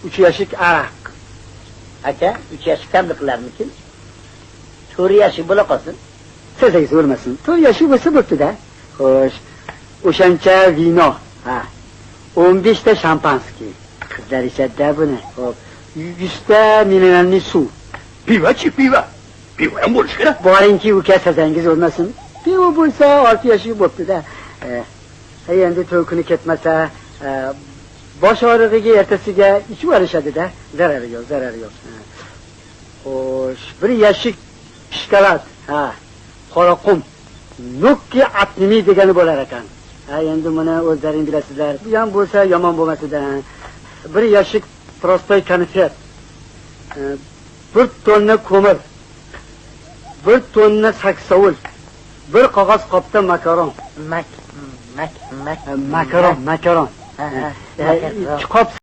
3 yashik aroq. Aka, 3 yashikdan biqilarmikin? 4 yashik bo'la qolsin. Sizingiz o'lmasin. 4 yashik bo'lsa bo'pti-da. Xo'sh, o'shancha vino. Ha. 15 ta shampanskiy. Qizlar ichadi-da buni. Xo'p, 100 ta mineralniy suv. Piva-chi, piva. Piva ham bo'lishi kerak. Boringki, uka sizangiz o'lmasin. Pivo bo'lsa 6 yashik bo'pti-da. Endi to'kuni ketmasa, bosh og'rig'iga ertasiga ichib olishadi-da. Zarari yo'q, zarari yo'q. Xo'sh, 1 yashik shokolad. Ha. Qora qum. Nukki atnimi degani bo'lar ekan. Endi buni o'zlaring bilasizlar. Bu ham bo'lsa yomon bo'lmasida. 1 yashik prostoy konfet. 1 tonna ko'mir. 1 tonna saksovul. 1 qog'oz qopda makaron. Makaron. Makaron. 2 qop